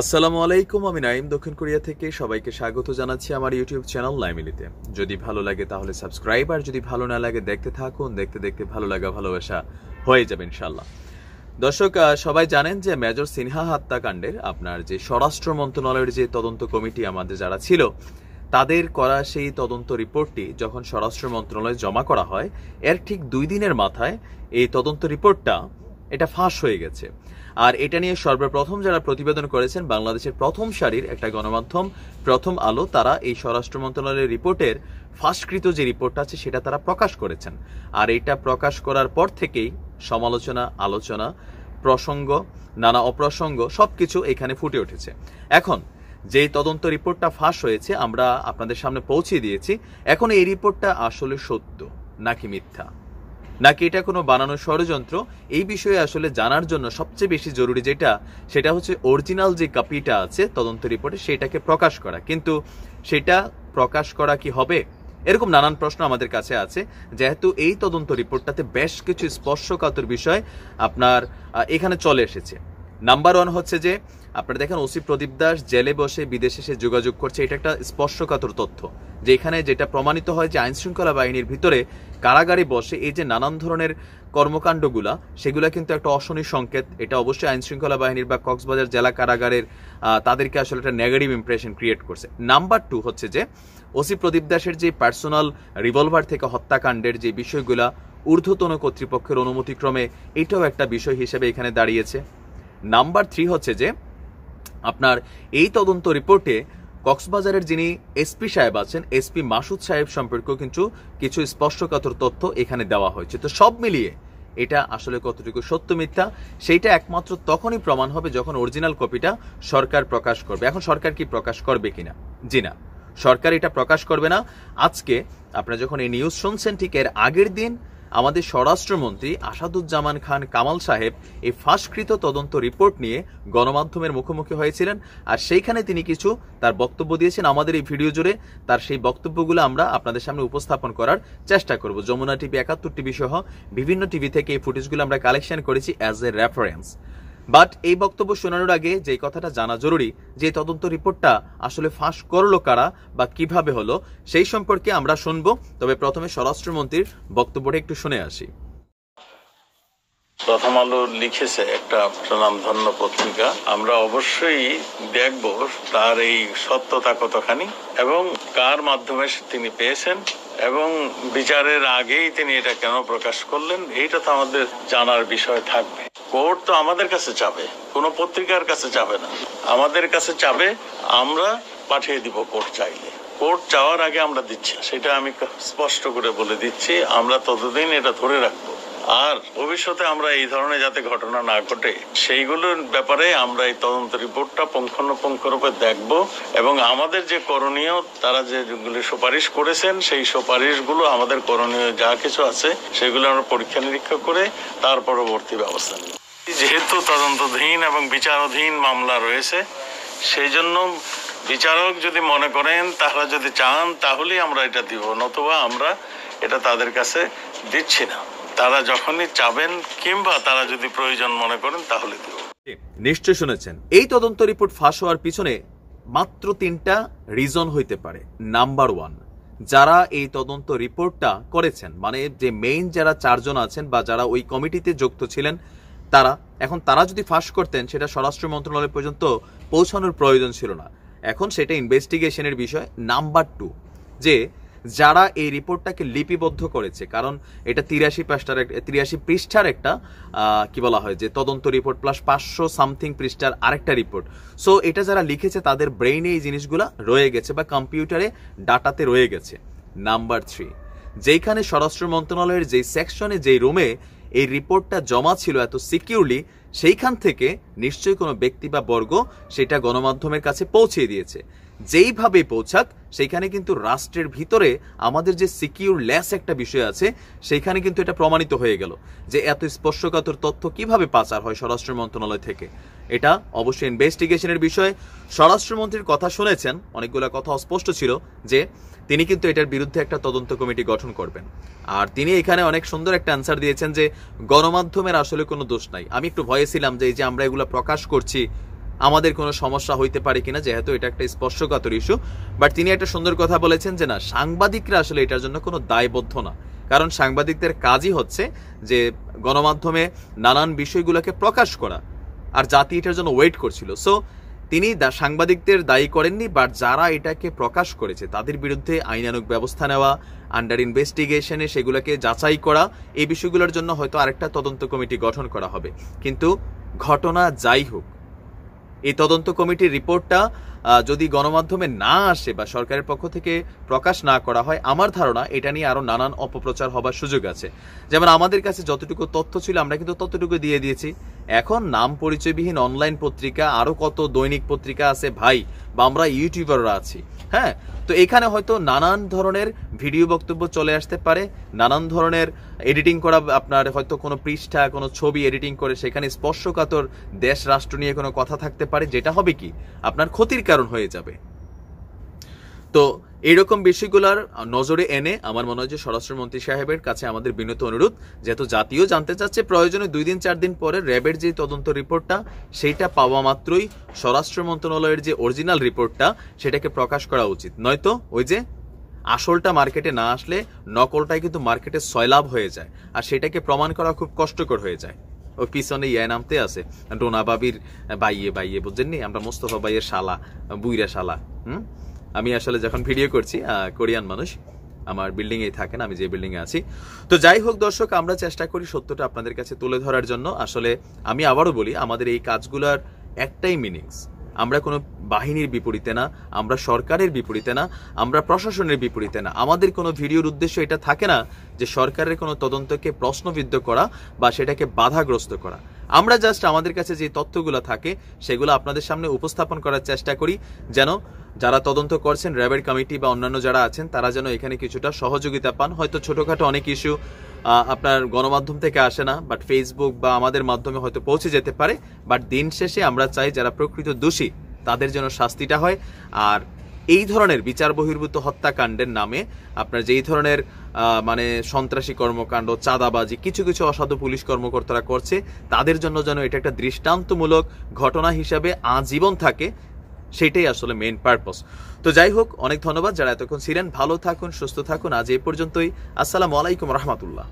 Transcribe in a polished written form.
আসসালামু আলাইকুম, আমি নাইম দক্ষিণ কোরিয়া থেকে সবাইকে স্বাগত জানাচ্ছি আমার ইউটিউব চ্যানেল নাইমিলিতে। যদি ভালো লাগে তাহলে সাবস্ক্রাইব, আর যদি ভালো না লাগে দেখতে থাকুন, দেখতে দেখতে ভালো লাগা ভালোবাসা হয়ে যাবে ইনশাল্লাহ। দর্শক, সবাই জানেন যে মেজর সিনহা হত্যাকাণ্ডের আপনার যে স্বরাষ্ট্র মন্ত্রণালয়ের যে তদন্ত কমিটি আমাদের যারা ছিল তাদের করা সেই তদন্ত রিপোর্টটি যখন স্বরাষ্ট্র মন্ত্রণালয়ে জমা করা হয়, এর ঠিক 2 দিনের মাথায় এই তদন্ত রিপোর্টটা এটা ফাঁস হয়ে গেছে। আর এটা নিয়ে সর্বপ্রথম যারা প্রতিবেদন করেছেন বাংলাদেশের প্রথম সারির একটা গণমাধ্যম প্রথম আলো, তারা এই স্বরাষ্ট্র মন্ত্রণালয়ের রিপোর্টের ফাঁসকৃত যে রিপোর্টটা আছে সেটা তারা প্রকাশ করেছেন। আর এটা প্রকাশ করার পর থেকেই সমালোচনা, আলোচনা, প্রসঙ্গ, নানা অপ্রসঙ্গ সবকিছু এখানে ফুটে উঠেছে। এখন যেই তদন্ত রিপোর্টটা ফাঁস হয়েছে আমরা আপনাদের সামনে পৌঁছে দিয়েছি। এখন এই রিপোর্টটা আসলে সত্য নাকি মিথ্যা, নাকি এটা কোনো বানানো ষড়যন্ত্র, এই বিষয়ে আসলে জানার জন্য সবচেয়ে বেশি জরুরি সেটা হচ্ছে অরিজিনাল যে কপিটা আছে তদন্ত রিপোর্টে সেটাকে প্রকাশ করা। কিন্তু সেটা প্রকাশ করা কি হবে, এরকম নানান প্রশ্ন আমাদের কাছে আছে। যেহেতু এই তদন্ত রিপোর্টটাতে বেশ কিছু স্পর্শকাতর বিষয় আপনার এখানে চলে এসেছে। নাম্বার 1 হচ্ছে যে আপনারা দেখেন ওসি প্রদীপ দাস জেলে বসে বিদেশে সে যোগাযোগ করছে, এটা একটা স্পর্শকাতর তথ্য। যে এখানে যেটা প্রমাণিত হয় যে আইন শৃঙ্খলা বাহিনীর ভিতরে কারাগারে বসে এই যে নানান ধরনের কর্মকাণ্ডগুলা সেগুলা কিন্তু একটা অশনি সংকেত। এটা অবশ্যই আইন শৃঙ্খলা বাহিনীর বা কক্সবাজার জেলা কারাগারের তাদেরকে আসলে একটা নেগেটিভ ইমপ্রেশন ক্রিয়েট করছে। নাম্বার 2 হচ্ছে যে ওসি প্রদীপ দাসের যে পার্সোনাল রিভলভার থেকে হত্যাকাণ্ডের যে বিষয়গুলা ঊর্ধ্বতন কর্তৃপক্ষের অনুমতিক্রমে, এটাও একটা বিষয় হিসেবে এখানে দাঁড়িয়েছে। নাম্বার 3 হচ্ছে যে আপনার এই তদন্ত রিপোর্টে কক্সবাজারের যিনি এসপি সাহেব আছেন, এসপি মাসুদ সাহেব সম্পর্কেও কিন্তু কিছু স্পর্শকাতর তথ্য এখানে দেওয়া হয়েছে। তো সব মিলিয়ে এটা আসলে কতটুকু সত্য মিথ্যা সেইটা একমাত্র তখনই প্রমাণ হবে যখন অরিজিনাল কপিটা সরকার প্রকাশ করবে। এখন সরকার কি প্রকাশ করবে কিনা? জি না, সরকার এটা প্রকাশ করবে না। আজকে আপনারা যখন এই নিউজ শুনছেন ঠিক এর আগের দিন আমাদের স্বরাষ্ট্রমন্ত্রী আসাদুজ্জামান খান কামাল সাহেব এই ফাঁসকৃত তদন্ত রিপোর্ট নিয়ে গণমাধ্যমের মুখোমুখি হয়েছিলেন। আর সেইখানে তিনি কিছু তার বক্তব্য দিয়েছেন। আমাদের এই ভিডিও জুড়ে তার সেই বক্তব্যগুলো আমরা আপনাদের সামনে উপস্থাপন করার চেষ্টা করব। যমুনা টিভি, 71 টিভি সহ বিভিন্ন টিভি থেকে এই ফুটেজগুলো আমরা কালেকশন করেছি অ্যাজ এ রেফারেন্স। বাট এই বক্তব্য শোনানোর আগে যে কথাটা জানা জরুরি, যে তদন্ত রিপোর্টটা আসলে ফাঁস করলো কারা বা কিভাবে হলো সেই সম্পর্কে আমরা শুনবো। তবে প্রথমে স্বরাষ্ট্রমন্ত্রীর বক্তব্যটা একটু শুনে আসি। প্রথম আলো লিখেছে একটা স্বনামধন্য পত্রিকা, আমরা অবশ্যই দেখব তার এই সত্যতা কতখানি এবং কার মাধ্যমে তিনি পেয়েছেন এবং বিচারের আগেই তিনি এটা কেন প্রকাশ করলেন, এইটা তো আমাদের জানার বিষয় থাকবে। কোর্ট তো আমাদের কাছে চাবে, কোনো পত্রিকার কাছে চাবে না, আমাদের কাছে চাবে। আমরা পাঠিয়ে দিব কোর্ট চাইলে। কোর্ট চাওয়ার আগে আমরা দিচ্ছি, সেটা আমি স্পষ্ট করে বলে দিচ্ছি। আমরা ততদিন এটা ধরে রাখবো। আর ভবিষ্যতে আমরা এই ধরনের যাতে ঘটনা না ঘটে সেইগুলোর ব্যাপারে আমরা এই তদন্ত রিপোর্টটা পুঙ্খানুপুঙ্খরূপে দেখব এবং আমাদের যে করণীয়, তারা যেগুলি সুপারিশ করেছেন সেই সুপারিশগুলো আমাদের করণীয় যা কিছু আছে সেগুলো আমরা পরীক্ষা নিরীক্ষা করে তার পরবর্তী ব্যবস্থা নেব। যেহেতু তদন্তধীন এবং বিচারাধীন মামলা রয়েছে, সেই জন্য বিচারক যদি মনে করেন, তারা যদি চান, তাহলেই আমরা এটা দিব, নতুবা আমরা এটা তাদের কাছে দিচ্ছি না। তারা যখনই চাবেন কিংবা তারা যদি প্রয়োজন মনে করেন তাহলে দিব। নিশ্চয় শুনেছেন এই তদন্ত রিপোর্ট ফাঁস হওয়ার পিছনে মাত্র 3টা রিজন হইতে পারে। নাম্বার 1, যারা এই তদন্ত রিপোর্টটা করেছেন, মানে যে মেইন যারা 4 জন আছেন বা যারা ওই কমিটিতে যুক্ত ছিলেন তারা, এখন তারা যদি ফাঁস করতেন সেটা স্বরাষ্ট্র মন্ত্রণালয় পর্যন্ত পৌঁছানোর প্রয়োজন ছিল না। এখন সেটা ইনভেস্টিগেশনের বিষয়। নাম্বার 2, যে যারা এই রিপোর্টটাকে লিপিবদ্ধ করেছে, কারণ এটা 83 পৃষ্ঠার একটা কি বলা হয় যে তদন্ত রিপোর্ট প্লাস 500 সামথিং পৃষ্ঠার আরেকটা রিপোর্ট। সো এটা যারা লিখেছে তাদের ব্রেইনে এই জিনিসগুলা রয়ে গেছে বা কম্পিউটারে ডাটাতে রয়ে গেছে। নাম্বার 3, যেখানে স্বরাষ্ট্র মন্ত্রণালয়ের যেই সেকশনে যেই রুমে এই রিপোর্টটা জমা ছিল এত সিকিউরলি, সেইখান থেকে নিশ্চয়ই কোনো ব্যক্তি বা বর্গ সেটা গণমাধ্যমের কাছে পৌঁছে দিয়েছে। যেইভাবে পৌঁছাক সেইখানে কিন্তু রাষ্ট্রের ভিতরে আমাদের যে সিকিউর লেস একটা বিষয় আছে, সেইখানে কিন্তু এটা প্রমাণিত হয়ে গেল যে এত স্পর্শকাতর তথ্য কিভাবে পাচার হয় স্বরাষ্ট্র মন্ত্রণালয় থেকে। এটা অবশ্যই ইনভেস্টিগেশনের বিষয়। স্বরাষ্ট্রমন্ত্রীর কথা শুনেছেন, অনেকগুলো কথা অস্পষ্ট ছিল যে তিনি কিন্তু এটার বিরুদ্ধে একটা তদন্ত কমিটি গঠন করবেন। আর তিনি এখানে অনেক সুন্দর একটা অ্যান্সার দিয়েছেন যে গণমাধ্যমের আসলে কোনো দোষ নাই। আমি একটু ভয়ে ছিলাম যে এই যে আমরা এগুলো প্রকাশ করছি, আমাদের কোনো সমস্যা হইতে পারে কিনা, যেহেতু এটা একটা স্পর্শকাতর ইস্যু। বাট তিনি একটা সুন্দর কথা বলেছেন যে না, সাংবাদিকরা আসলে এটার জন্য কোনো দায়বদ্ধ না, কারণ সাংবাদিকদের কাজই হচ্ছে যে গণমাধ্যমে নানান বিষয়গুলোকে প্রকাশ করা, আর জাতি এটার জন্য ওয়েট করছিল। সো তিনি সাংবাদিকদের দায়ী করেননি, বাট যারা এটাকে প্রকাশ করেছে তাদের বিরুদ্ধে আইনানুগ ব্যবস্থা নেওয়া, আন্ডার ইনভেস্টিগেশনে সেগুলোকে যাচাই করা, এই বিষয়গুলোর জন্য হয়তো আরেকটা তদন্ত কমিটি গঠন করা হবে। কিন্তু ঘটনা যাই হোক, এই তদন্ত কমিটির রিপোর্টটা যদি গণমাধ্যমে না আসে বা সরকারের পক্ষ থেকে প্রকাশ না করা হয়, আমার ধারণা এটা নিয়ে আরো নানান অপপ্রচার হবার সুযোগ আছে। যেমন আমাদের কাছে যতটুকু তথ্য ছিল আমরা কিন্তু ততটুকু দিয়ে দিয়েছি। এখন নাম পরিচয়বিহীন অনলাইন পত্রিকা, আরো কত দৈনিক পত্রিকা আছে ভাই, বা আমরা ইউটিউবাররা আছি, হ্যাঁ, তো এখানে হয়তো নানান ধরনের ভিডিও বক্তব্য চলে আসতে পারে, নানান ধরনের এডিটিং করা, আপনার হয়তো কোনো পৃষ্ঠা, কোনো ছবি এডিটিং করে সেখানে স্পর্শকাতর দেশ রাষ্ট্র নিয়ে কোনো কথা থাকতে পারে, যেটা হবে কি আপনার ক্ষতির কারণ হয়ে যাবে। তো এইরকম বিষয়গুলার নজরে এনে আমার মনে হয় যে স্বরাষ্ট্রমন্ত্রী সাহেবের কাছে আমাদের বিনীত অনুরোধ, যেহেতু জাতীয় জানতে চাচ্ছে, প্রয়োজনে 2-4 দিন পরে র্যাবের যে তদন্ত রিপোর্টটা সেইটা পাওয়া মাত্রই স্বরাষ্ট্র মন্ত্রণালয়ের যে অরিজিনাল রিপোর্টটা সেটাকে প্রকাশ করা উচিত। নয়তো ওই যে আসলটা মার্কেটে না আসলে নকলটাই কিন্তু মার্কেটে সয়লাভ হয়ে যায়, আর সেটাকে প্রমাণ করা খুব কষ্টকর হয়ে যায়। ওই পিছনে নামতে আছে ডোনা বাবির বাইয়ে বুঝছেননি, আমরা মোস্তফা ভাইয়ের শালা, বুইরা শালা। আমি আসলে যখন ভিডিও করছি, কোরিয়ান মানুষ, আমার বিল্ডিং এ থাকেন, আমি যে বিল্ডিং এ আছি। তো যাই হোক দর্শক, আমরা চেষ্টা করি সত্যটা আপনাদের কাছে তুলে ধরার জন্য। আসলে আমি আবারও বলি, আমাদের এই কাজগুলোর একটাই মিনিংস, আমরা কোনো বাহিনীর বিপরীতে না, আমরা সরকারের বিপরীতে না, আমরা প্রশাসনের বিপরীতে না। আমাদের কোনো ভিডিওর উদ্দেশ্য এটা থাকে না যে সরকারের কোনো তদন্তকে প্রশ্নবিদ্ধ করা বা সেটাকে বাধাগ্রস্ত করা। আমরা জাস্ট আমাদের কাছে যে তথ্যগুলো থাকে সেগুলো আপনাদের সামনে উপস্থাপন করার চেষ্টা করি, যেন যারা তদন্ত করছেন, র্যাবের কমিটি বা অন্যান্য যারা আছেন, তারা যেন এখানে কিছুটা সহযোগিতা পান। হয়তো ছোটখাটো অনেক ইস্যু আপনার গণমাধ্যম থেকে আসে না, বাট ফেসবুক বা আমাদের মাধ্যমে হয়তো পৌঁছে যেতে পারে। বাট দিন শেষে আমরা চাই যারা প্রকৃত দোষী তাদের যেন শাস্তিটা হয়। আর এই ধরনের বিচার বহির্ভূত হত্যাকাণ্ডের নামে আপনার যেই ধরনের মানে সন্ত্রাসী কর্মকাণ্ড, চাঁদাবাজি, কিছু কিছু অসাধু পুলিশ কর্মকর্তারা করছে, তাদের জন্য যেন এটা একটা দৃষ্টান্তমূলক ঘটনা হিসাবে আজীবন থাকে, সেটাই আসলে মেইন পারপাস। তো যাই হোক, অনেক ধন্যবাদ যারা এতক্ষণ ছিলেন। ভালো থাকুন, সুস্থ থাকুন। আজ এই পর্যন্তই। আসসালামু আলাইকুম রহমতুল্লাহ।